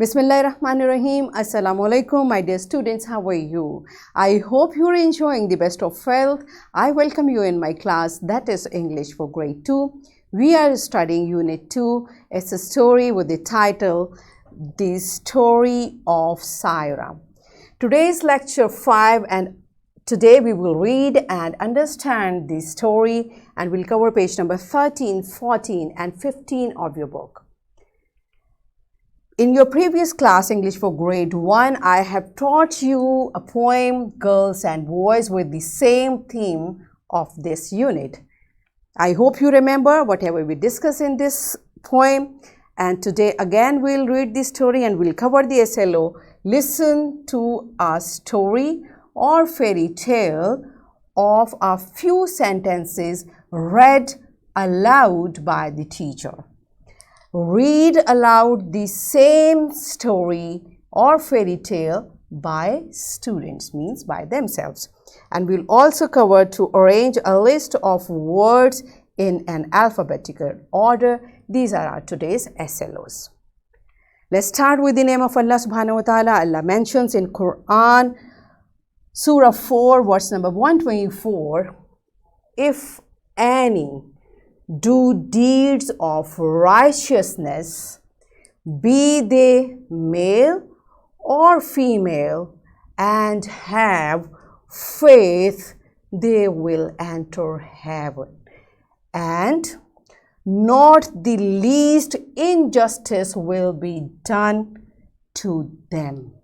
Bismillahirrahmanirrahim. Assalamu alaikum, my dear students. How are you? I hope you are enjoying the best of health. I welcome you in my class, that is English for grade 2. We are studying unit 2. It's a story with the title, The Story of Saira. Today is lecture 5 and today we will read and understand the story and we'll cover page number 13, 14 and 15 of your book. In your previous class, English for grade 1, I have taught you a poem, Girls and Boys, with the same theme of this unit. I hope you remember whatever we discuss in this poem. And today again we'll read the story and we'll cover the SLO. Listen to a story or fairy tale of a few sentences read aloud by the teacher. Read aloud the same story or fairy tale by students, means by themselves. And we'll also cover to arrange a list of words in an alphabetical order. These are our today's SLOs. Let's start with the name of Allah subhanahu wa ta'ala. Allah mentions in Quran, Surah 4, verse number 124, if any do deeds of righteousness, be they male or female, and have faith, they will enter heaven, and not the least injustice will be done to them.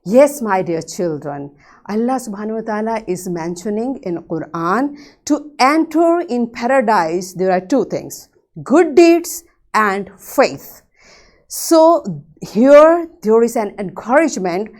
Yes, my dear children, Allah subhanahu wa ta'ala is mentioning in Quran to enter in paradise. There are two things, good deeds and faith. So here there is an encouragement.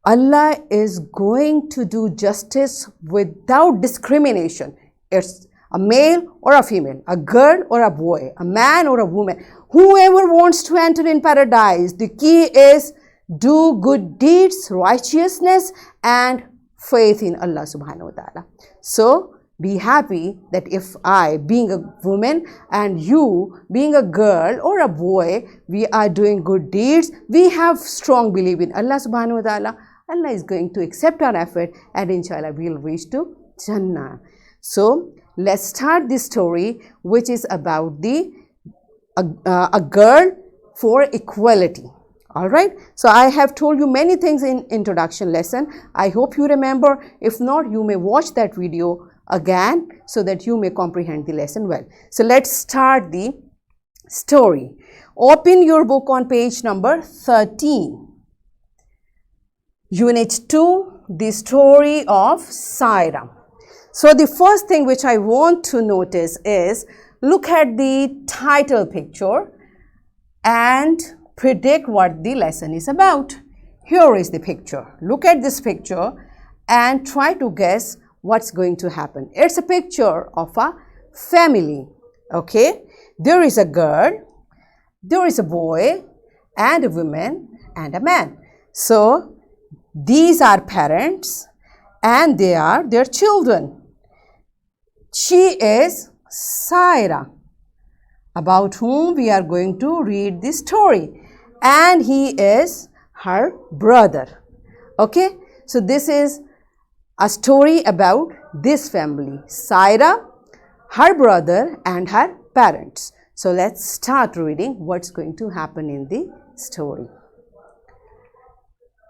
Allah is going to do justice without discrimination. It's a male or a female, a girl or a boy, a man or a woman. Whoever wants to enter in paradise, the key is do good deeds, righteousness and faith in Allah subhanahu wa ta'ala. So be happy that if I, being a woman, and you, being a girl or a boy, we are doing good deeds, we have strong belief in Allah subhanahu wa ta'ala. Allah is going to accept our effort and inshallah we will reach to Jannah. So let's start this story, which is about a girl for equality. All right, so I have told you many things in introduction lesson. I hope you remember. If not, you may watch that video again so that you may comprehend the lesson well. So let's start the story. Open your book on page number 13. Unit 2, the story of Saira. So the first thing which I want to notice is, look at the title picture and predict what the lesson is about. Here is the picture. Look at this picture and try to guess what's going to happen. It's a picture of a family. Okay, there is a girl, there is a boy and a woman and a man. So these are parents and they are their children. She is Saira, about whom we are going to read this story, and he is her brother. Okay, so this is a story about this family, Saira, her brother and her parents. So let's start reading what's going to happen in the story.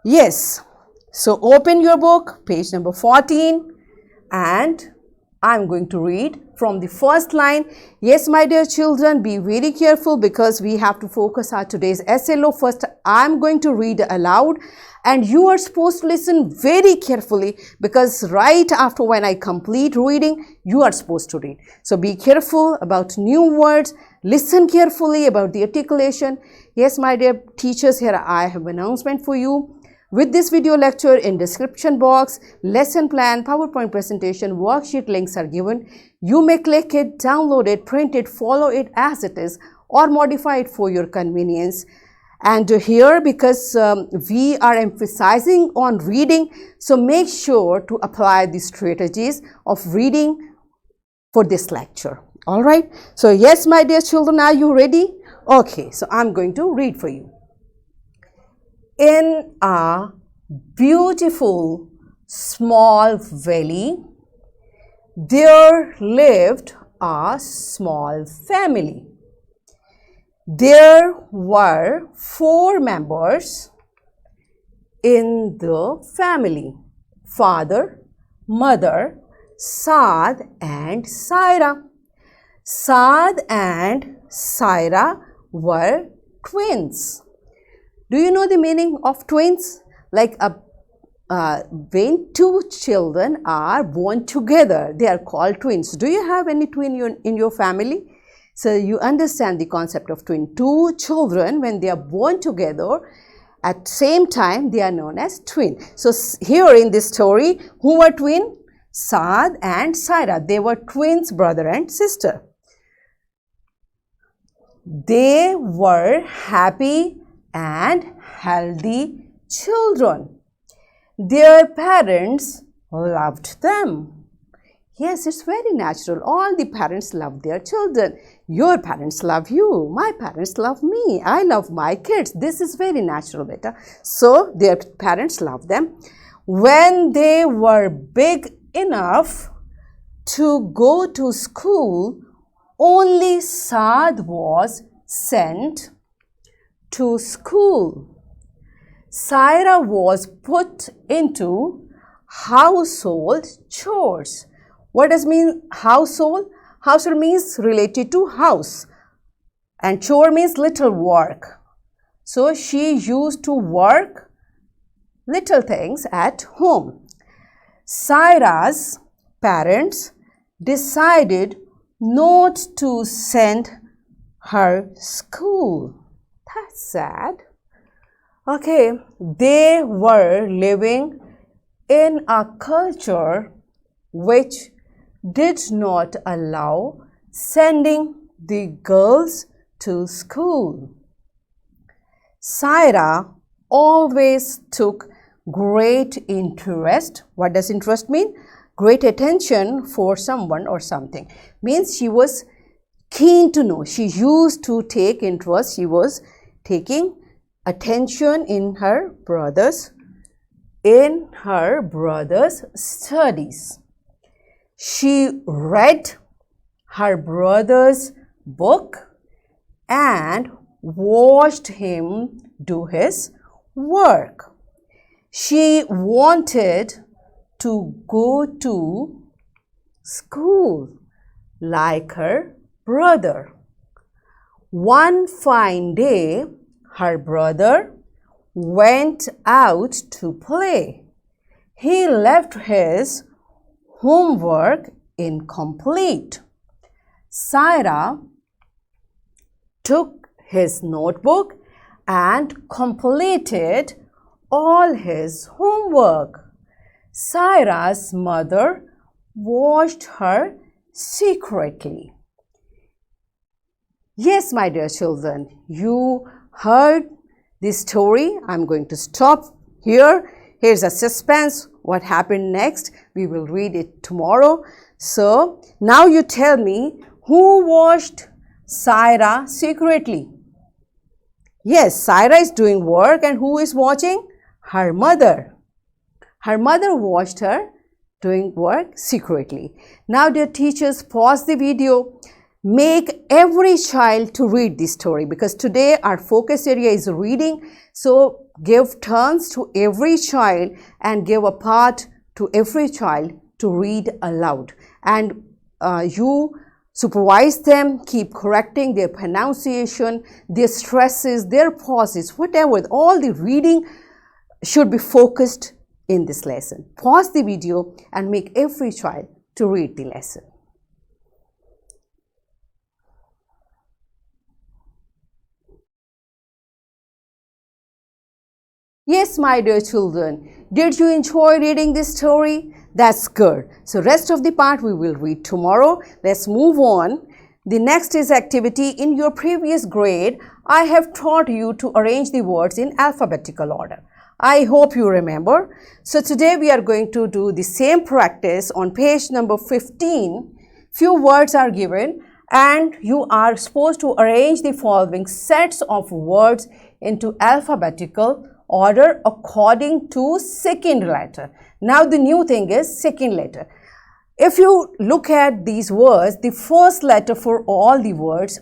Yes, so open your book, page number 14, and I'm going to read from the first line. Yes, my dear children, be very careful because we have to focus on today's SLO. First, I'm going to read aloud and you are supposed to listen very carefully because right after when I complete reading, you are supposed to read. So be careful about new words. Listen carefully about the articulation. Yes, my dear teachers, here I have an announcement for you. With this video lecture, in description box, lesson plan, PowerPoint presentation, worksheet links are given. You may click it, download it, print it, follow it as it is, or modify it for your convenience. And here, because we are emphasizing on reading, so make sure to apply the strategies of reading for this lecture. All right. So yes, my dear children, are you ready? Okay, so I'm going to read for you. In a beautiful small valley, there lived a small family. There were 4 members in the family: father, mother, Saad and Saira. Saad and Saira were twins. Do you know the meaning of twins? Like when 2 children are born together, they are called twins. Do you have any twin in your family? So you understand the concept of twin. 2 children, when they are born together at same time, they are known as twin. So here in this story, who were twin? Saad and Saira. They were twins, brother and sister. They were happy and healthy children. Their parents loved them. Yes, it's very natural. All the parents love their children. Your parents love you. My parents love me. I love my kids. This is very natural, beta. So their parents love them. When they were big enough to go to school, only Saad was sent to school. Saira was put into household chores. What does mean household? Household means related to house, and chore means little work. So she used to work little things at home. Saira's parents decided not to send her school. That's sad. Okay, they were living in a culture which did not allow sending the girls to school. Saira always took great interest. What does interest mean? Great attention for someone or something. Means she was keen to know. She used to take interest. She was taking attention in her brother's studies. She read her brother's book and watched him do his work. She wanted to go to school like her brother. One fine day, her brother went out to play. He left his homework incomplete. Saira took his notebook and completed all his homework. Saira's mother watched her secretly. Yes, my dear children, you heard this story. I'm going to stop here. Here's a suspense. What happened next? We will read it tomorrow. So, now you tell me, who watched Saira secretly? Yes, Saira is doing work, and who is watching? Her mother. Her mother watched her doing work secretly. Now, dear teachers, pause the video. Make every child to read this story, because today our focus area is reading. So give turns to every child and give a part to every child to read aloud. And you supervise them, keep correcting their pronunciation, their stresses, their pauses, whatever. All the reading should be focused in this lesson. Pause the video and make every child to read the lesson. Yes, my dear children, did you enjoy reading this story? That's good. So rest of the part we will read tomorrow. Let's move on. The next is activity. In your previous grade, I have taught you to arrange the words in alphabetical order. I hope you remember. So today we are going to do the same practice on page number 15. Few words are given and you are supposed to arrange the following sets of words into alphabetical order according to second letter. Now the new thing is second letter. If you look at these words, the first letter for all the words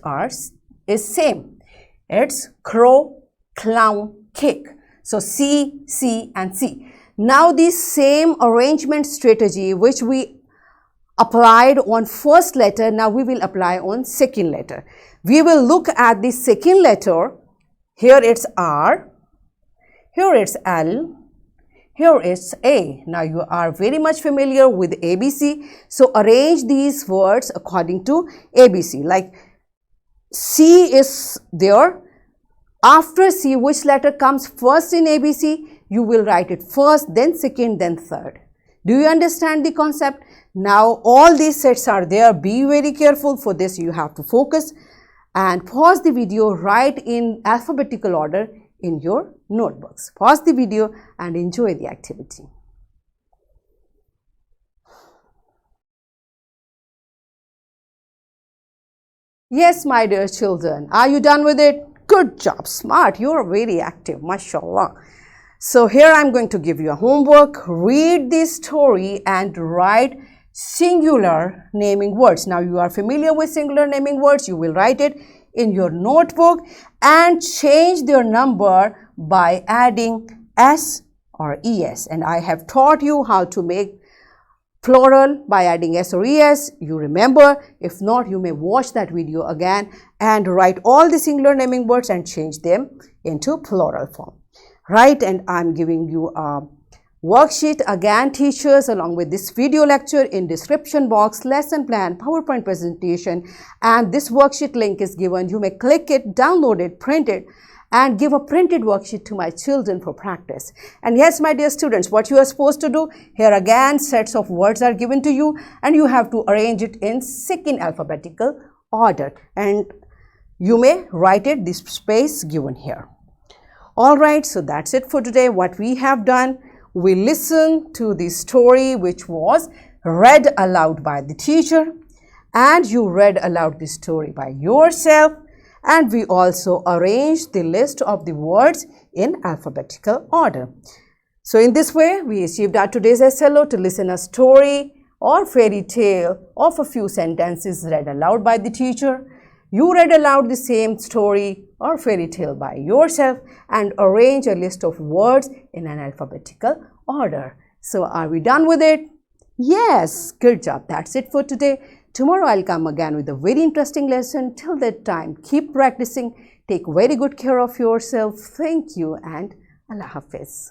is same. It's crow, clown, cake. So C, C and C. Now the same arrangement strategy which we applied on first letter, now we will apply on second letter. We will look at the second letter. Here it's R, here it's L, here is A. Now you are very much familiar with ABC. So arrange these words according to ABC. Like C is there. After C, which letter comes first in ABC? You will write it first, then second, then third. Do you understand the concept? Now all these sets are there. Be very careful. For this you have to focus and pause the video, write in alphabetical order in your notebooks. Pause the video and enjoy the activity. Yes, my dear children, are you done with it? Good job, smart. You are very active, mashallah. So here I am going to give you a homework. Read this story and write singular naming words. Now you are familiar with singular naming words. You will write it in your notebook and change their number by adding S or ES. And I have taught you how to make plural by adding S or ES. You remember? If not, you may watch that video again and write all the singular naming words and change them into plural form. Right? And I'm giving you a worksheet again, teachers, along with this video lecture in description box, lesson plan, PowerPoint presentation, and this worksheet link is given. You may click it, download it, print it, and give a printed worksheet to my children for practice. And yes, my dear students, what you are supposed to do, here again sets of words are given to you and you have to arrange it in second alphabetical order. And you may write it this space given here. Alright, so that's it for today. What we have done, we listened to the story which was read aloud by the teacher, and you read aloud the story by yourself, and we also arranged the list of the words in alphabetical order. So in this way, we achieved our today's SLO to listen a story or fairy tale of a few sentences read aloud by the teacher. You read aloud the same story or fairy tale by yourself and arrange a list of words in an alphabetical order. So are we done with it? Yes, good job. That's it for today. Tomorrow I'll come again with a very interesting lesson. Till that time, keep practicing. Take very good care of yourself. Thank you and Allah Hafiz.